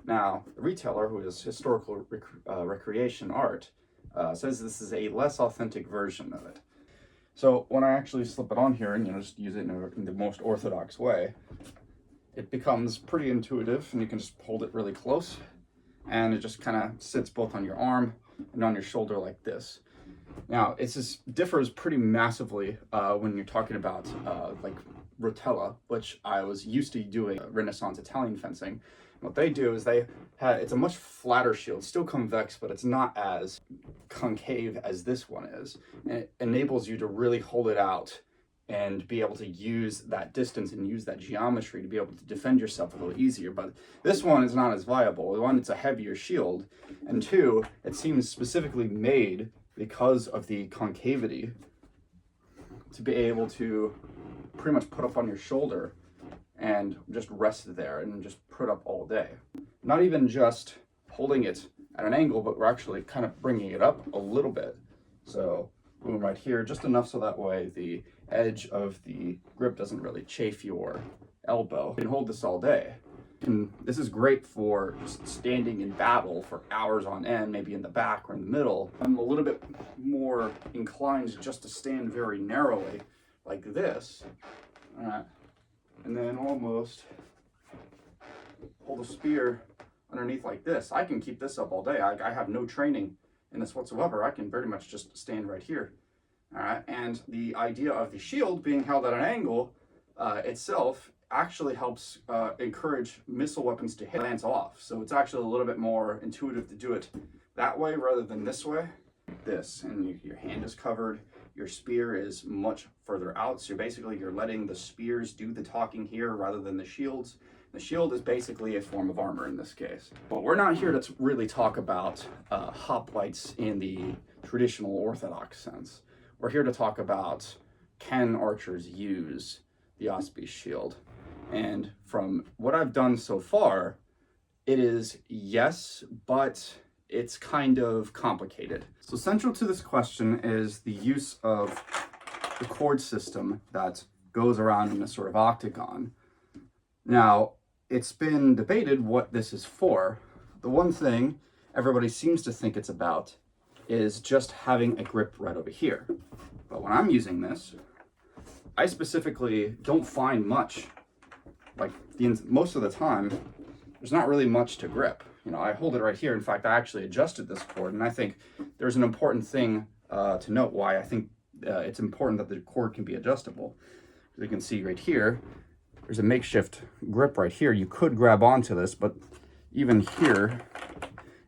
Now, the retailer, who is historical recreation art, says this is a less authentic version of it. So when I actually slip it on here and just use it in the most orthodox way, it becomes pretty intuitive, and you can just hold it really close, and it just kind of sits both on your arm and on your shoulder like this. Now, differs pretty massively when you're talking about like rotella, which I was used to doing Renaissance Italian fencing. What they do is it's a much flatter shield, still convex, but it's not as concave as this one is. And it enables you to really hold it out and be able to use that distance and use that geometry to be able to defend yourself a little easier. But this one is not as viable. One, it's a heavier shield, and two, it seems specifically made because of the concavity to be able to pretty much put up on your shoulder and just rest there and just put up all day. Not even just holding it at an angle, but we're actually kind of bringing it up a little bit. So boom, right here, just enough so that way the edge of the grip doesn't really chafe your elbow. You can hold this all day. And this is great for just standing in battle for hours on end, maybe in the back or in the middle. I'm a little bit more inclined just to stand very narrowly like this. All right. And then almost hold a spear underneath like this. I can keep this up all day. I have no training in this whatsoever. I can very much just stand right here. All right. And the idea of the shield being held at an angle itself actually helps encourage missile weapons to hit lands off. So it's actually a little bit more intuitive to do it that way rather than this way. This, and your hand is covered, your spear is much further out, so you're letting the spears do the talking here rather than the shields. The shield is basically a form of armor in this case. But we're not here to really talk about hoplites in the traditional orthodox sense. We're here to talk about, can archers use the Aspis shield? And from what I've done so far, it is yes, but it's kind of complicated. So central to this question is the use of the cord system that goes around in a sort of octagon. Now, it's been debated what this is for. The one thing everybody seems to think it's about is just having a grip right over here. But when I'm using this, I specifically don't find much. Like most of the time, there's not really much to grip. I hold it right here. In fact, I actually adjusted this cord, and I think there's an important thing to note why I think it's important that the cord can be adjustable. As you can see right here, there's a makeshift grip right here. You could grab onto this, but even here,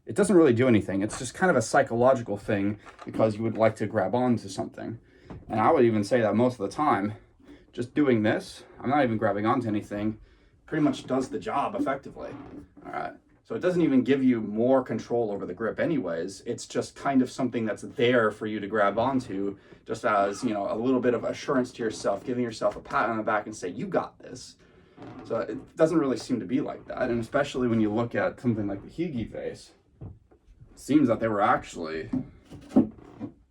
it doesn't really do anything. It's just kind of a psychological thing because you would like to grab onto something. And I would even say that most of the time, just doing this, I'm not even grabbing onto anything, pretty much does the job effectively. All right. So it doesn't even give you more control over the grip anyways. It's just kind of something that's there for you to grab onto, just as, a little bit of assurance to yourself, giving yourself a pat on the back and say, you got this. So it doesn't really seem to be like that. And especially when you look at something like the Higi vase, it seems that they were actually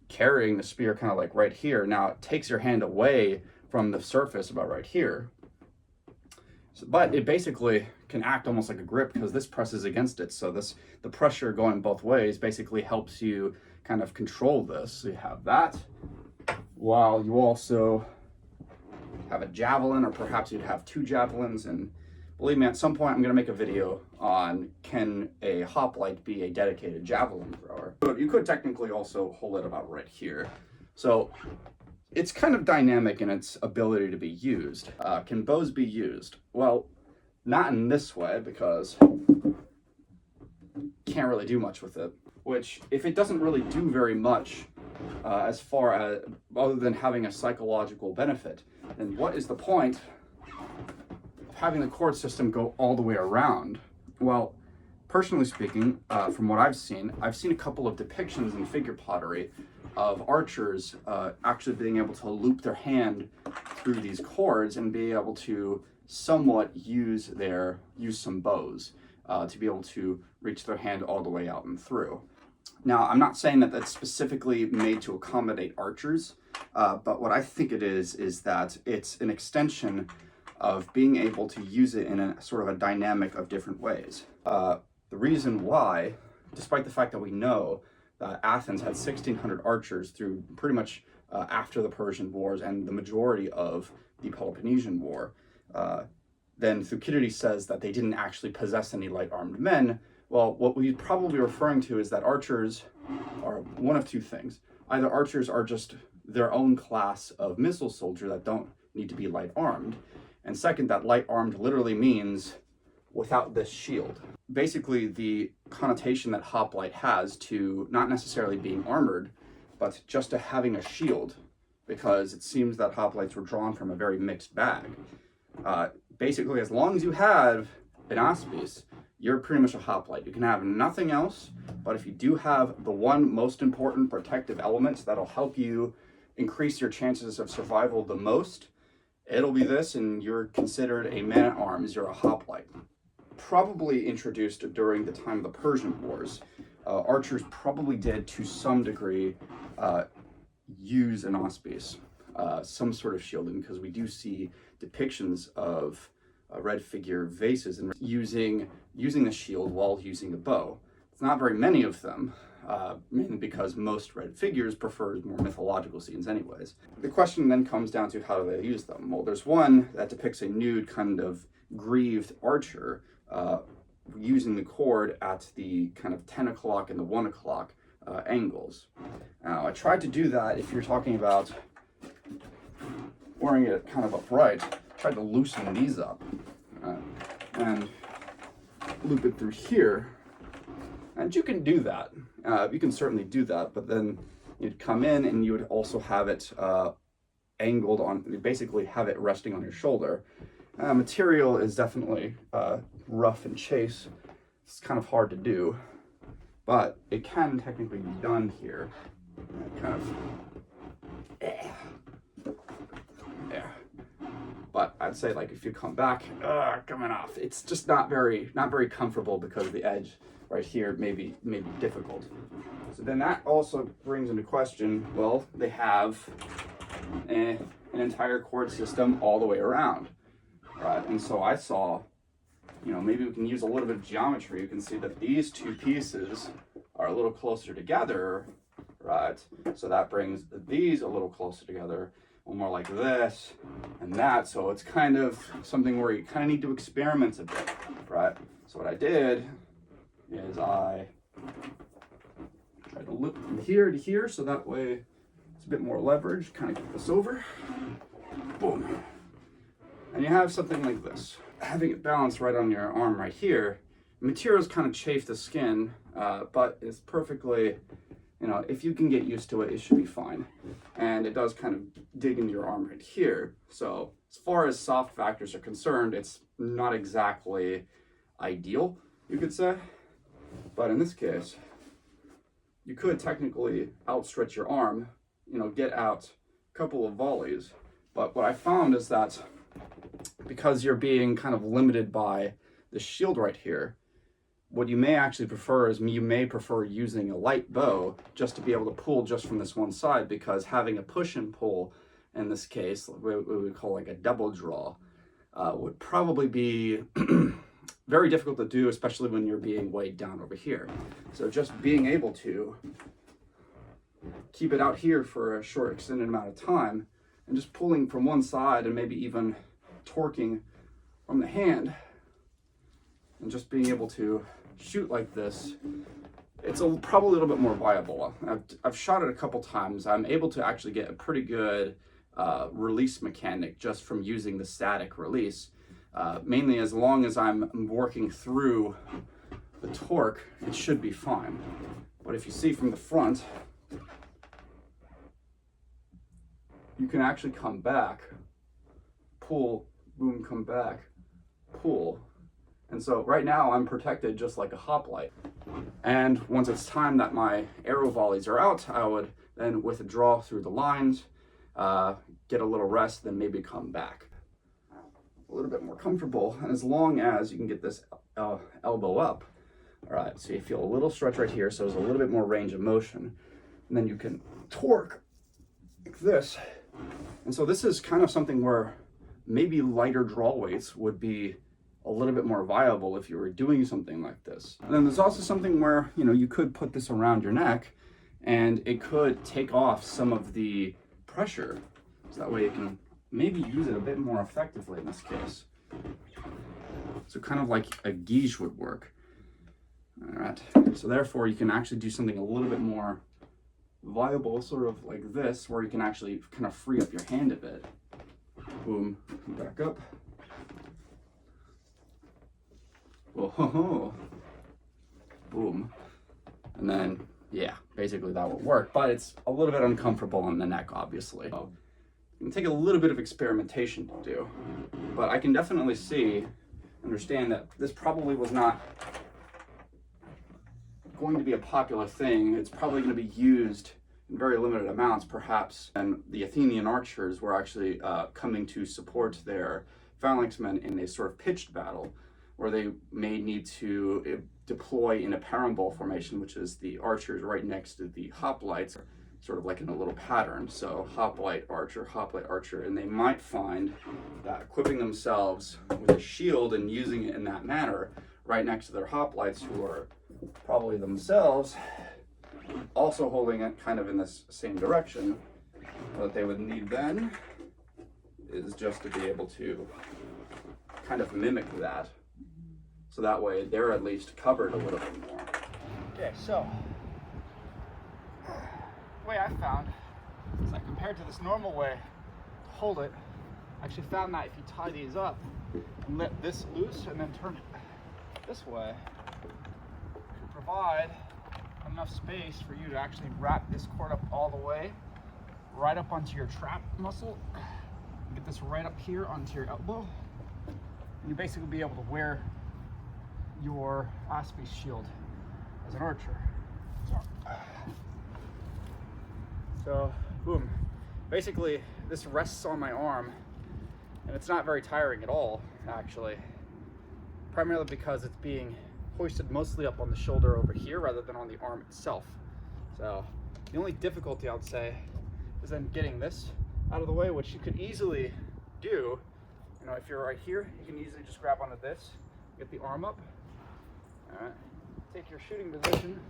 carrying the spear kind of like right here. Now it takes your hand away from the surface about right here. But it basically can act almost like a grip because this presses against it. So the pressure going both ways basically helps you kind of control this. So you have that, while you also have a javelin, or perhaps you'd have two javelins. And believe me, at some point I'm going to make a video on, can a hoplite be a dedicated javelin thrower? But you could technically also hold it about right here. So it's kind of dynamic in its ability to be used. Can bows be used? Well, not in this way, because you can't really do much with it. Which, if it doesn't really do very much as far as, other than having a psychological benefit, then what is the point of having the cord system go all the way around? Well, personally speaking, from what I've seen a couple of depictions in figure pottery of archers actually being able to loop their hand through these cords and be able to somewhat use some bows to be able to reach their hand all the way out and through. Now, I'm not saying that that's specifically made to accommodate archers, but what I think it is that it's an extension of being able to use it in a sort of a dynamic of different ways. The reason why, despite the fact that we know that Athens had 1,600 archers through pretty much after the Persian Wars and the majority of the Peloponnesian War, then Thucydides says that they didn't actually possess any light-armed men. Well, what we're probably referring to is that archers are one of two things. Either archers are just their own class of missile soldier that don't need to be light-armed, and second, that light-armed literally means without this shield. Basically, the connotation that hoplite has to not necessarily being armored, but just to having a shield, because it seems that hoplites were drawn from a very mixed bag. Basically, as long as you have an Aspis, you're pretty much a hoplite. You can have nothing else, but if you do have the one most important protective element that'll help you increase your chances of survival the most, it'll be this, and you're considered a man-at-arms. You're a hoplite. Probably introduced during the time of the Persian Wars. Archers probably did, to some degree, use an Aspis, some sort of shielding, because we do see depictions of red figure vases and using the shield while using a bow. It's not very many of them, mainly because most red figures prefer more mythological scenes anyways. The question then comes down to how do they use them? Well, there's one that depicts a nude kind of grieved archer using the cord at the kind of 10 o'clock and the 1 o'clock angles. Now, I tried to do that if you're talking about wearing it kind of upright. Tried to loosen these up and loop it through here. And you can do that. You can certainly do that, but then you'd come in and you would also have it angled on, basically have it resting on your shoulder. Material is definitely rough and chase. It's kind of hard to do, but it can technically be done here. Kind of, yeah. But I'd say, like, if you come back, coming off, it's just not very comfortable because the edge right here may be difficult. So then that also brings into question, well, they have an entire cord system all the way around, right? And so I saw, maybe we can use a little bit of geometry. You can see that these two pieces are a little closer together, right? So that brings these a little closer together, more like this and that. So it's kind of something where you kind of need to experiment a bit, right? So what I did is I tried to loop from here to here, so that way it's a bit more leverage. Kind of get this over, boom, and you have something like this. Having it balanced right on your arm right here, the materials kind of chafe the skin, but it's perfectly, if you can get used to it, it should be fine. And it does kind of dig into your arm right here. So as far as soft factors are concerned, it's not exactly ideal, you could say. But in this case, you could technically outstretch your arm, get out a couple of volleys. But what I found is that because you're being kind of limited by the shield right here, what you may actually prefer is you may prefer using a light bow just to be able to pull just from this one side, because having a push and pull in this case, what we would call like a double draw, would probably be very difficult to do, especially when you're being weighed down over here. So just being able to keep it out here for a short extended amount of time and just pulling from one side and maybe even torquing from the hand and just being able to shoot like this, it's probably a little bit more viable. I've shot it a couple times. I'm able to actually get a pretty good release mechanic just from using the static release. Mainly as long as I'm working through the torque, it should be fine. But if you see from the front, you can actually come back, pull, boom, come back, pull. And so right now I'm protected just like a hoplite. And once it's time that my arrow volleys are out, I would then withdraw through the lines, get a little rest, then maybe come back. A little bit more comfortable, and as long as you can get this elbow up. All right, so you feel a little stretch right here, so there's a little bit more range of motion. And then you can torque like this. And so this is kind of something where maybe lighter draw weights would be a little bit more viable if you were doing something like this. And then there's also something where, you know, you could put this around your neck and it could take off some of the pressure. So that way you can maybe use it a bit more effectively in this case. So kind of like a guige would work. All right, so therefore you can actually do something a little bit more viable, sort of like this, where you can actually kind of free up your hand a bit. Boom, back up. Whoa, boom. And then, yeah, basically that would work, but it's a little bit uncomfortable on the neck, obviously. So it can take a little bit of experimentation to do, but I can definitely understand that this probably was not going to be a popular thing. It's probably going to be used in very limited amounts, perhaps, and the Athenian archers were actually coming to support their phalanx men in a sort of pitched battle, where they may need to deploy in a parambole formation, which is the archers right next to the hoplites, sort of like in a little pattern. So hoplite, archer, and they might find that equipping themselves with a shield and using it in that manner right next to their hoplites, who are probably themselves also holding it kind of in this same direction, what they would need then is just to be able to kind of mimic that. So that way they're at least covered a little bit more. Okay, so the way I found is that compared to this normal way to hold it, I actually found that if you tie these up and let this loose and then turn it this way, it can provide enough space for you to actually wrap this cord up all the way right up onto your trap muscle, get this right up here onto your elbow, and you basically be able to wear your Aspis shield as an archer. So boom, basically this rests on my arm, and it's not very tiring at all, actually, primarily because it's being hoisted mostly up on the shoulder over here rather than on the arm itself. So the only difficulty, I would say, is then getting this out of the way, which you could easily do. You know, if you're right here, you can easily just grab onto this, get the arm up. All right, take your shooting position,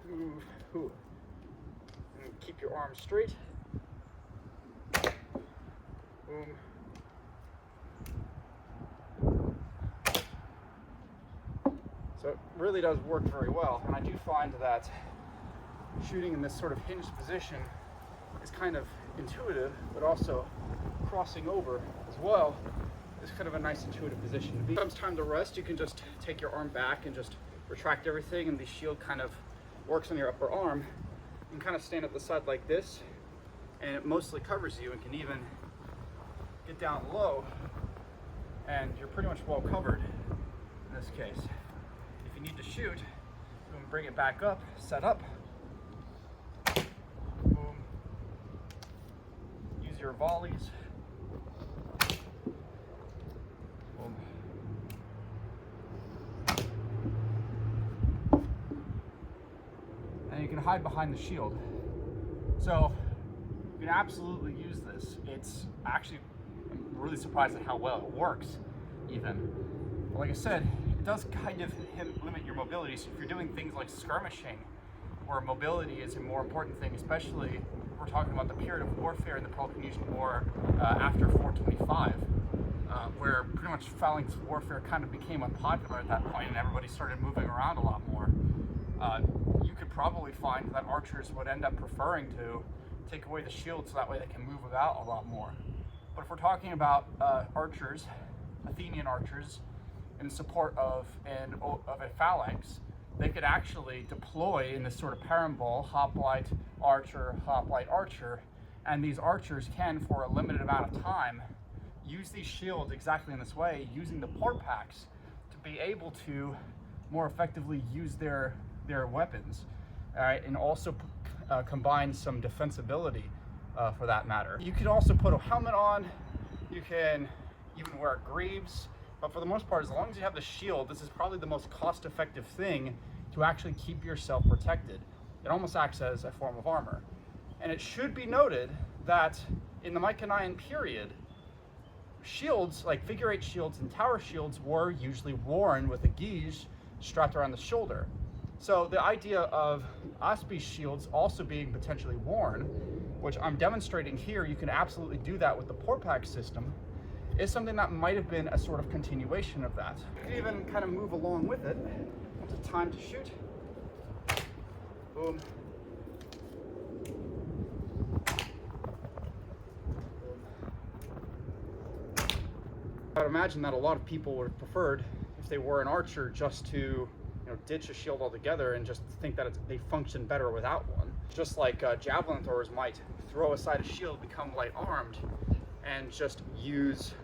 move, and keep your arm straight. Boom. So it really does work very well, and I do find that shooting in this sort of hinged position is kind of intuitive, but also crossing over as well is kind of a nice intuitive position to be. Sometimes time to rest, you can just take your arm back and just retract everything, and the shield kind of works on your upper arm. You can kind of stand at the side like this, and it mostly covers you and can even get down low, and you're pretty much well covered in this case. If you need to shoot, boom, bring it back up, set up, boom, use your volleys, boom. And you can hide behind the shield. So you can absolutely use this. It's actually, I'm really surprised at how well it works even. But like I said, it does kind of limit your mobility. So if you're doing things like skirmishing, where mobility is a more important thing, especially if we're talking about the period of warfare in the Peloponnesian War after 425, where pretty much phalanx warfare kind of became unpopular at that point and everybody started moving around a lot more, you could probably find that archers would end up preferring to take away the shield so that way they can move about a lot more. But if we're talking about archers, Athenian archers, in support of a phalanx, they could actually deploy in this sort of parambole, hoplite, archer, and these archers can, for a limited amount of time, use these shields exactly in this way, using the port packs to be able to more effectively use their weapons, all right, and also combine some defensibility for that matter. You could also put a helmet on, you can even wear greaves, but for the most part, as long as you have the shield, this is probably the most cost-effective thing to actually keep yourself protected. It almost acts as a form of armor. And it should be noted that in the Mycenaean period, shields, like figure 8 shields and tower shields, were usually worn with a guige strapped around the shoulder. So the idea of Aspis shields also being potentially worn, which I'm demonstrating here, you can absolutely do that with the Porpac system, is something that might have been a sort of continuation of that. You can even kind of move along with it. Once it's time to shoot, boom. I would imagine that a lot of people would have preferred, if they were an archer, just to ditch a shield altogether and just think that they function better without one. Just like javelin throwers might throw aside a shield, become light armed, and just use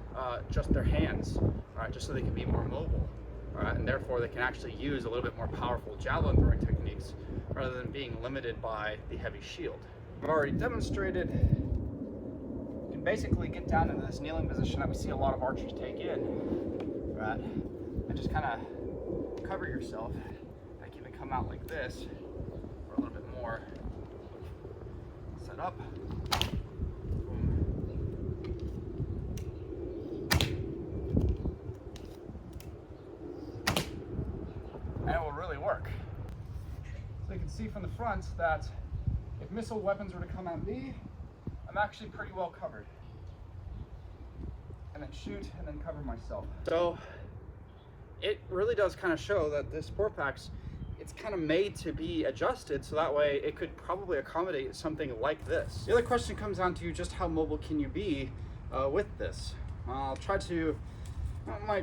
just their hands, right, just so they can be more mobile, right, and therefore they can actually use a little bit more powerful javelin throwing techniques rather than being limited by the heavy shield. I've already demonstrated. You can basically get down into this kneeling position that we see a lot of archers take in, right, and just kind of cover yourself. I can even come out like this, or a little bit more. Set up. Boom. And it will really work. So you can see from the front that if missile weapons were to come at me, I'm actually pretty well covered. And then shoot, and then cover myself. So it really does kind of show that this Porpac, it's kind of made to be adjusted so that way it could probably accommodate something like this. The other question comes down to just how mobile can you be with this. I'll try to, my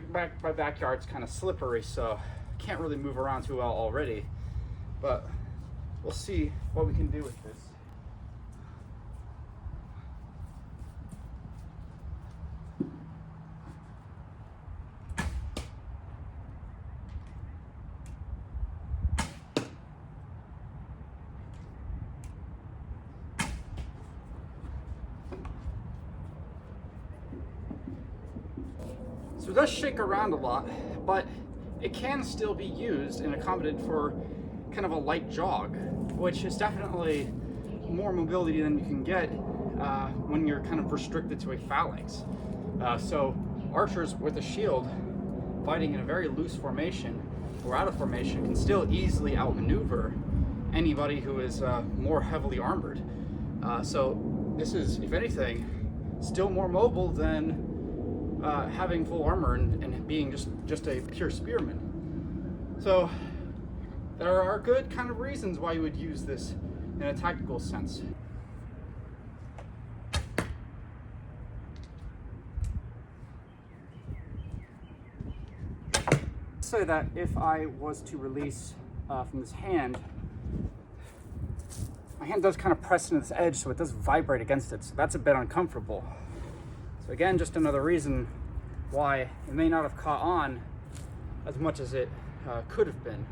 backyard's kind of slippery, so I can't really move around too well already, but we'll see what we can do with this. So it does shake around a lot, but it can still be used and accommodated for kind of a light jog, which is definitely more mobility than you can get when you're kind of restricted to a phalanx. So archers with a shield fighting in a very loose formation or out of formation can still easily outmaneuver anybody who is more heavily armored. So this is, if anything, still more mobile than having full armor and being just a pure spearman. So there are good kind of reasons why you would use this in a tactical sense. Say that if I was to release from this hand, my hand does kind of press into this edge, so it does vibrate against it, so that's a bit uncomfortable. So again, just another reason why it may not have caught on as much as it could have been.